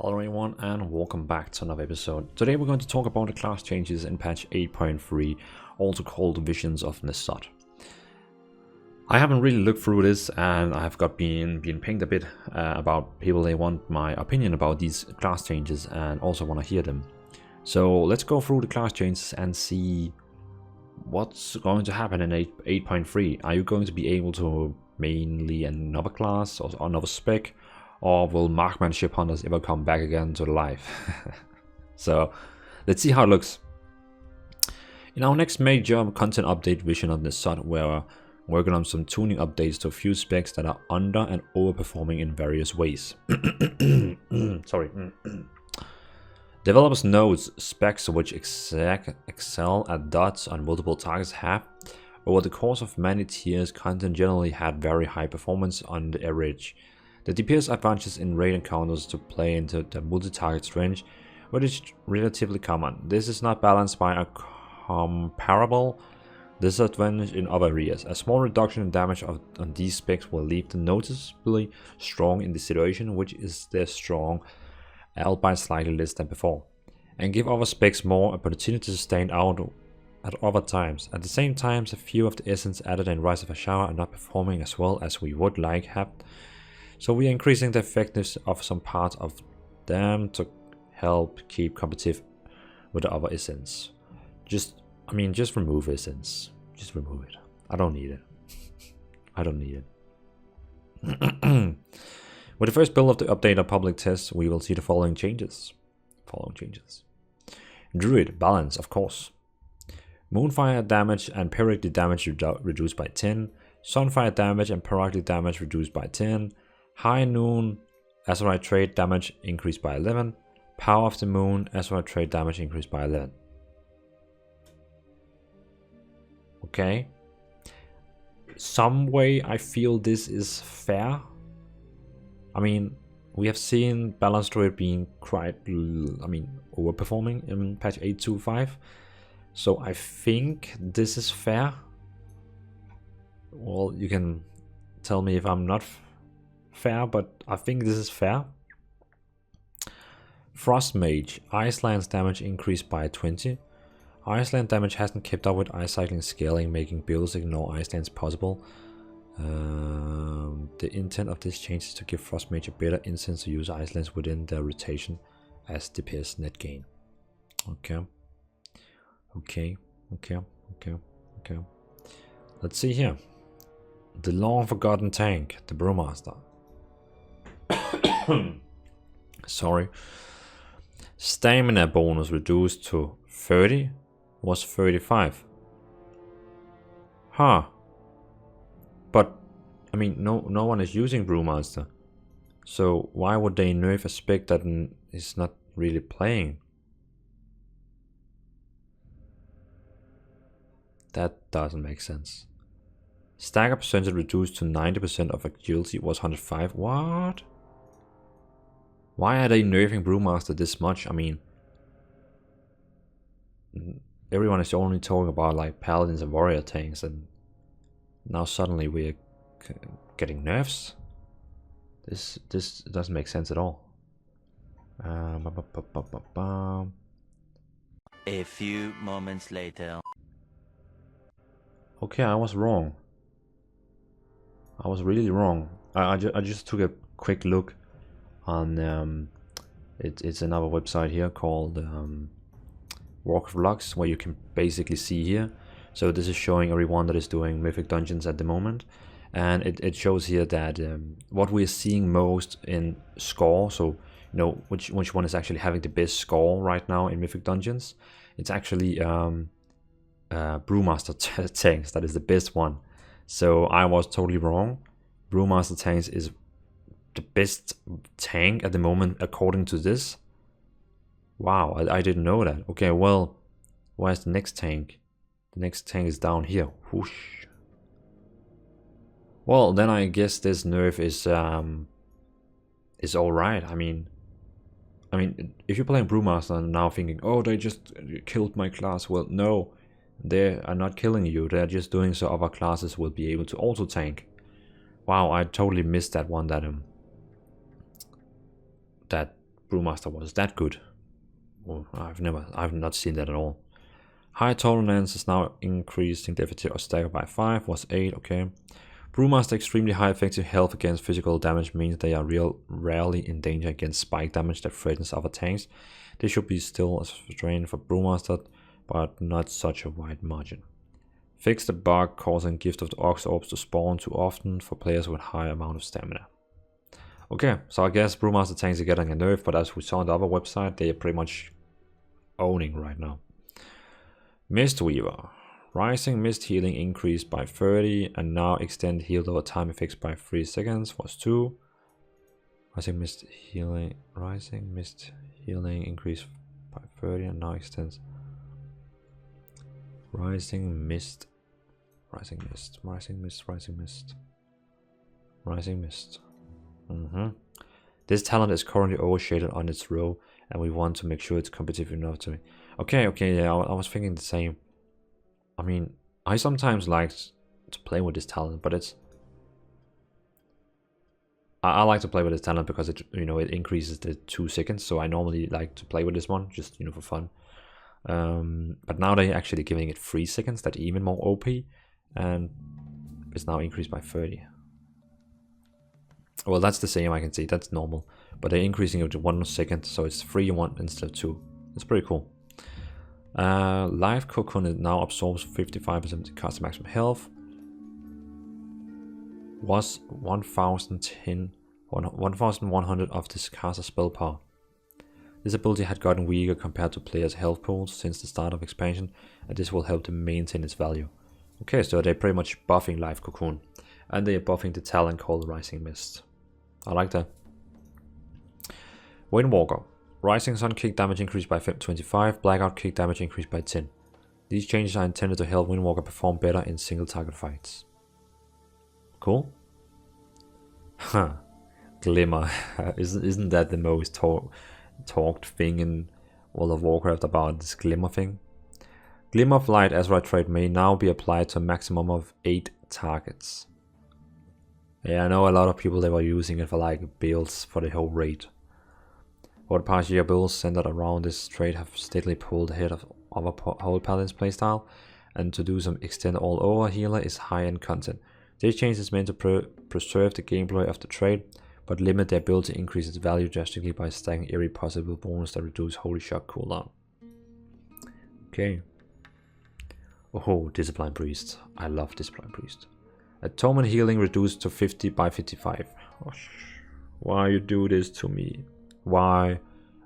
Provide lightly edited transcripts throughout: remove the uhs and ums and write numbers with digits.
Hello everyone and welcome back to another episode. Today we're going to talk about the class changes in patch 8.3, also called Visions of Nisot. I haven't really looked through this and I've been pinged a bit about people. They want my opinion about these class changes and also want to hear them. So let's go through the class changes and see what's going to happen in 8.3. Are you going to be able to mainly another class or another spec? Or will marksmanship hunters ever come back again to life? So let's see how it looks. In our next major content update, Vision of Nisot, we're working on some tuning updates to a few specs that are under and overperforming in various ways. Sorry. Developers know specs which excel at dots on multiple targets have, over the course of many tiers, content generally had very high performance on the average. The DPS advantages in raid encounters to play into the multi-target range, which is relatively common. This is not balanced by a comparable disadvantage in other areas. A small reduction in damage on these specs will leave them noticeably strong in the situation, which is their strong, albeit slightly less than before, and give other specs more opportunity to stand out at other times. At the same time, a few of the essence added in Rise of a Shower are not performing as well as we would like have. So we are increasing the effectiveness of some parts of them to help keep competitive with the other essence. Just remove essence. Just remove it. I don't need it. I don't need it. With the first build of the update of public tests, we will see the following changes. Druid balance, of course. Moonfire damage and periodic damage reduced by 10. Sunfire damage and periodic damage reduced by 10. High Noon Azurite trade damage increased by 11. Power of the Moon Azurite trade damage increased by 11. Okay. Some way I feel this is fair. I mean, we have seen Balanced Druid being quite, overperforming in patch 8.2.5. So I think this is fair. Well, you can tell me if I'm not fair, but I think this is fair. Frost Mage, Iceland's damage increased by 20. Iceland damage hasn't kept up with ice cycling scaling, making builds ignore Iceland's possible. The intent of this change is to give Frost Mage a better incentive to use Icelands within their rotation as DPS net gain. Okay. Let's see here. The long forgotten tank, the Brewmaster. Sorry. Stamina bonus reduced to 30 was 35. Huh. But I mean, no one is using Brewmaster. So why would they nerf a spec that is not really playing? That doesn't make sense. Stagger percentage reduced to 90% of agility was 105. What? Why are they nerfing Brewmaster this much? I mean, everyone is only talking about like paladins and warrior tanks, and now suddenly we're getting nerfs. This doesn't make sense at all. A few moments later. Okay, I was wrong. I was really wrong. I just took a quick look on it's another website here called Warcraft Logs, where you can basically see here. So this is showing everyone that is doing Mythic Dungeons at the moment, and it shows here that what we're seeing most in score, so you know which one is actually having the best score right now in Mythic Dungeons. It's actually Brewmaster tanks that is the best one. So I was totally wrong. Brewmaster tanks is the best tank at the moment according to this. Wow, I didn't know that. Okay, well, where's the next tank? The next tank is down here. Whoosh. Well, then I guess this nerf is all right. I mean, if you're playing Brewmaster and now thinking, oh, they just killed my class. Well, no, they are not killing you. They're just doing so other classes will be able to auto tank. Wow, I totally missed that one. That Brewmaster was that good. Well, I've not seen that at all. High tolerance is now increasing defensive or stagger by 5, was 8, okay. Brewmaster extremely high effective health against physical damage means they are rarely in danger against spike damage that threatens other tanks. This should be still a strain for Brewmaster, but not such a wide margin. Fix the bug causing Gift of the Ox orbs to spawn too often for players with high amount of stamina. Okay, so I guess Brewmaster tanks are getting a nerf, but as we saw on the other website, they are pretty much owning right now. Mistweaver. Rising Mist healing increased by 30 and now extend healed over time effects by 3 seconds was 2. Rising Mist healing increased by 30 and now extends. Rising Mist. This talent is currently overshaded on its row, and we want to make sure it's competitive enough to me. Okay, yeah, I was thinking the same. I mean, I sometimes like to play with this talent, but it's... I like to play with this talent because it, it increases the 2 seconds, so I normally like to play with this one, just, for fun. But now they're actually giving it 3 seconds, that's even more OP, and it's now increased by 30. Well, that's the same, I can see, that's normal. But they're increasing it to 1 second, so it's 3 in 1 instead of 2. It's pretty cool. Life Cocoon now absorbs 55% of the caster maximum health. Was 1100 of this caster spell power. This ability had gotten weaker compared to players' health pools since the start of expansion, and this will help to maintain its value. Okay, so they're pretty much buffing Life Cocoon, and they are buffing the talent called Rising Mist. I like that. Windwalker. Rising Sun kick damage increased by 25, Blackout kick damage increased by 10. These changes are intended to help Windwalker perform better in single target fights. Cool. Huh. Glimmer. Isn't that the most talked thing in World of Warcraft about this Glimmer thing? Glimmer of Light Azerite trait may now be applied to a maximum of 8 targets. Yeah, I know a lot of people, they were using it for like builds for the whole raid. For the past year, builds centered around this trait have steadily pulled ahead of other whole paladins playstyle, and to do some extend all over healer is high-end content. This change is meant to preserve the gameplay of the trait, but limit the ability to increase its value drastically by stacking every possible bonus that reduce Holy Shock cooldown. Okay. Oh, Discipline Priest. I love Discipline Priest. Atonement healing reduced to 50 by 55. Oh, why you do this to me? Why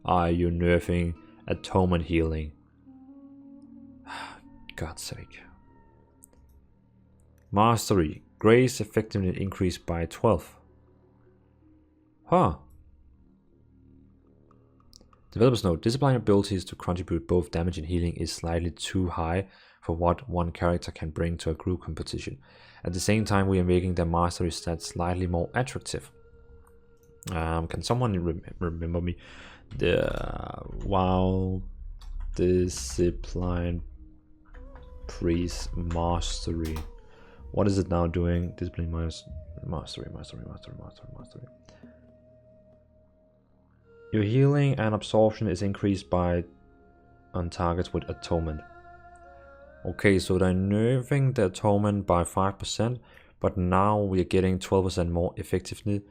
are you nerfing atonement healing? God's sake. Mastery. Grace effectiveness increased by 12. Huh. Developers note, discipline abilities to contribute both damage and healing is slightly too high for what one character can bring to a group competition. At the same time, we are making their mastery stats slightly more attractive. Can someone remember me? The WoW Discipline Priest Mastery. What is it now doing? Discipline minus Mastery. Your healing and absorption is increased by on targets with atonement. Okay, so they're nerfing the atonement by 5%, but now we are getting 12% more effectiveness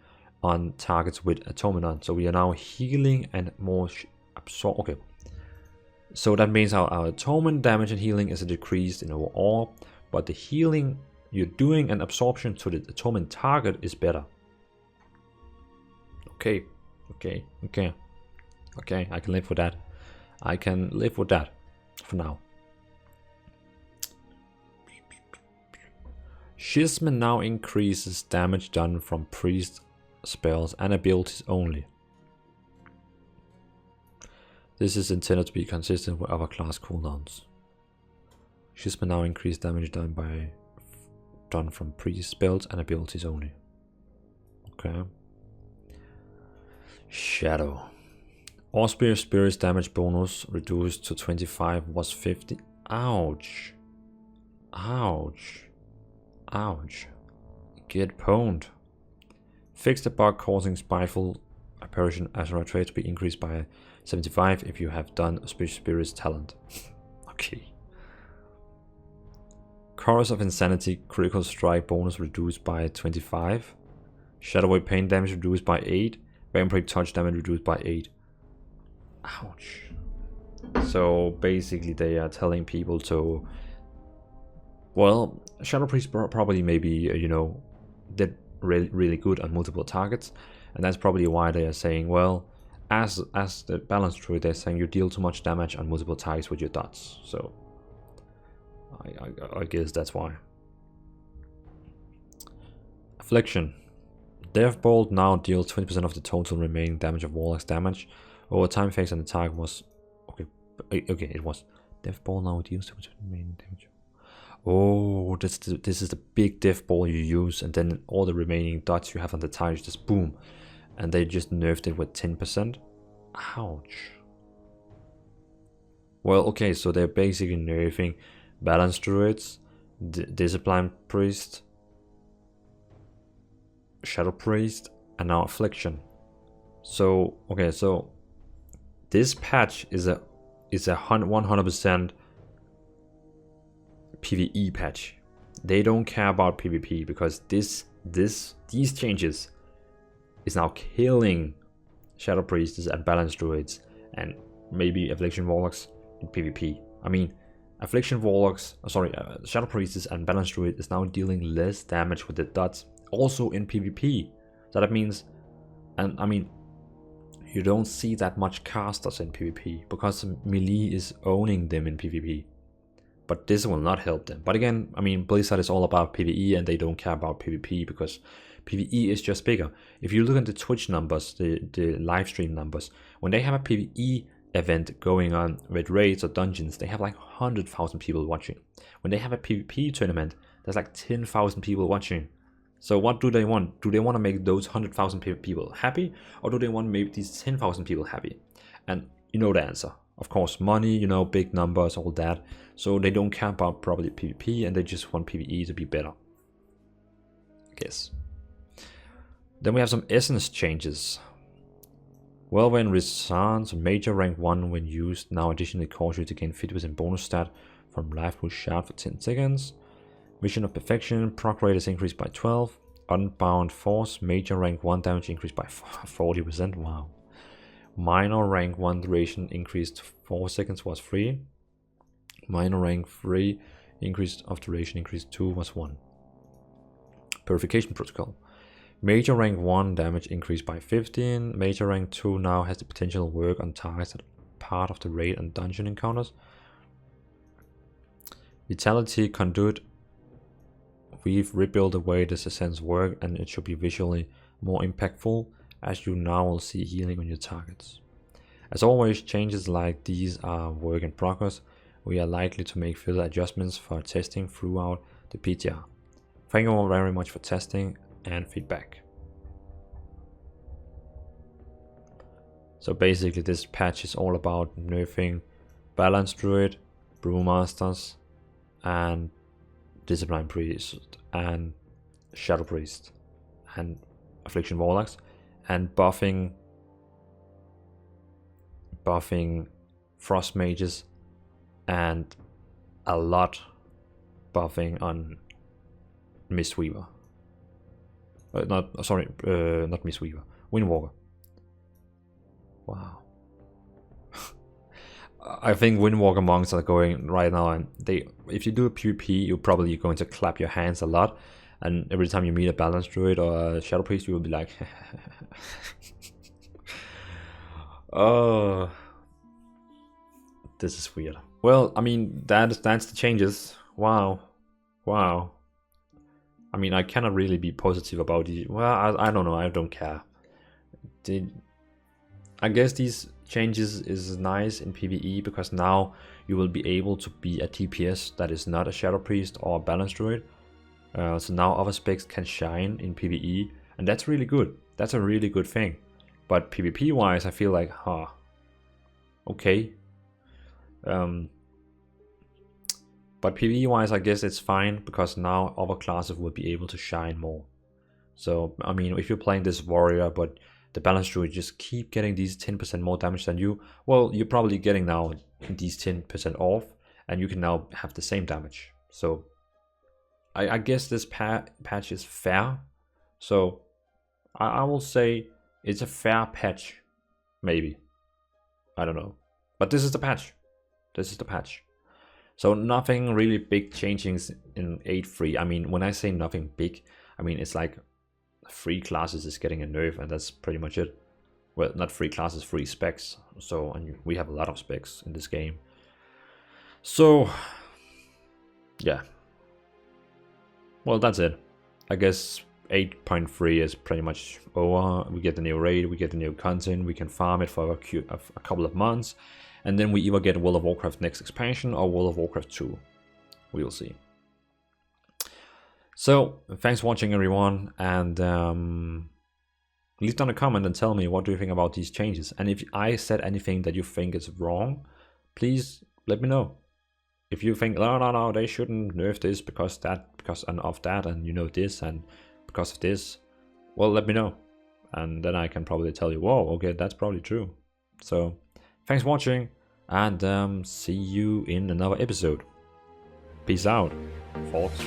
on targets with atonement on. So we are now healing and more absorb. Okay, so that means our atonement damage and healing is decreased in overall, but the healing you're doing and absorption to the atonement target is better. Okay, I can live with that. I can live with that for now. Schism now increases damage done from priest spells and abilities only. This is intended to be consistent with other class cooldowns. Schism now increases damage done from priest spells and abilities only. Okay. Shadow. Osprey Spirit's damage bonus reduced to 25 was 50. Ouch. Get pwned. Fix the bug causing spiteful apparition Azura trait to be increased by 75 if you have done Spirit's talent. Okay. Chorus of Insanity critical strike bonus reduced by 25. Shadow Wave pain damage reduced by 8. Vampiric touch damage reduced by 8. Ouch. So basically they are telling people to... Well, Shadow Priest probably maybe, you know, did really good on multiple targets. And that's probably why they are saying, well, as the balance druid, they're saying you deal too much damage on multiple targets with your dots. So I guess that's why. Affliction. Deathbolt now deals 20% of the total remaining damage of Warlock's damage. Over time effects on the target was... Okay, it was. Deathbolt now deals 20% of the remaining damage. Oh, this is the big Deathbolt you use, and then all the remaining dots you have on the target just boom. And they just nerfed it with 10%. Ouch. Well, okay, so they're basically nerfing Balance Druids, Discipline Priest, Shadow Priest, and now Affliction. So, okay, so this patch is a 100% PvE patch. They don't care about PvP because these changes is now killing Shadow Priests and Balance Druids and maybe Affliction Warlocks in PvP. I mean, Affliction Warlocks, Shadow Priests and Balance Druid is now dealing less damage with the dots also in PvP. So that means, and I mean, you don't see that much casters in PvP because melee is owning them in PvP. But this will not help them. But again, I mean, Blizzard is all about PvE and they don't care about PvP because PvE is just bigger. If you look at the Twitch numbers, the live stream numbers, when they have a PvE event going on with raids or dungeons, they have like 100,000 people watching. When they have a PvP tournament, there's like 10,000 people watching. So what do they want? Do they want to make those 100,000 people happy? Or do they want to make these 10,000 people happy? And you know the answer. Of course, money, you know, big numbers, all that. So they don't care about probably PvP and they just want PvE to be better. I guess. Then we have some essence changes. Well, when Resonance Major rank 1 when used now additionally cause you to gain 50% bonus stat from Life Boost Shard for 10 seconds. Vision of Perfection, proc rate is increased by 12. Unbound Force, Major rank 1 damage increased by 40%. Wow. Minor rank 1 duration increased 4 seconds was 3. Minor rank 3 increase of duration increased 2 was 1. Purification Protocol. Major rank 1 damage increased by 15. Major rank 2 now has the potential to work on targets that are part of the raid and dungeon encounters. Vitality Conduit. We've rebuilt the way this essence work and it should be visually more impactful, as you now will see healing on your targets. As always, changes like these are work in progress. We are likely to make further adjustments for testing throughout the PTR. Thank you all very much for testing and feedback. So basically this patch is all about nerfing Balance Druid, Brewmasters, and Discipline Priest, and Shadow Priest, and Affliction Warlocks, and buffing Frost Mages, and a lot buffing on Mistweaver. Not Mistweaver, Windwalker. Wow. I think Windwalker monks are going right now, and if you do a PvP, you're probably going to clap your hands a lot, and every time you meet a Balance Druid or a Shadow Priest, you will be like, oh, this is weird. Well, I mean, that's the changes. Wow. I mean, I cannot really be positive about these. Well, I don't know. I don't care. I guess these changes is nice in PvE because now you will be able to be a TPS that is not a Shadow Priest or a Balance Druid. So now other specs can shine in PvE, and that's really good. That's a really good thing. But PvP wise, I feel like, okay. But PvE wise, I guess it's fine because now other classes will be able to shine more. So, I mean, if you're playing this warrior, but the balanced druid just keep getting these 10% more damage than you, well, you're probably getting now these 10% off, and you can now have the same damage. So I guess this patch is fair. So I will say it's a fair patch, maybe. I don't know. But this is the patch. This is the patch. So nothing really big changings in 8.3. I mean, when I say nothing big, I mean it's like 3 classes is getting a nerf, and that's pretty much it. Well, not 3 classes, 3 specs. So and we have a lot of specs in this game. So yeah. Well, that's it. I guess 8.3 is pretty much over. We get the new raid, we get the new content, we can farm it for a couple of months, and then we either get World of Warcraft next expansion or World of Warcraft 2. We will see. So, thanks for watching, everyone, and leave down a comment and tell me what do you think about these changes. And if I said anything that you think is wrong, please let me know. If you think, no, they shouldn't nerf this because of that, and you know this, and because of this, well, let me know. And then I can probably tell you, whoa, okay, that's probably true. So, thanks for watching, and see you in another episode. Peace out, folks.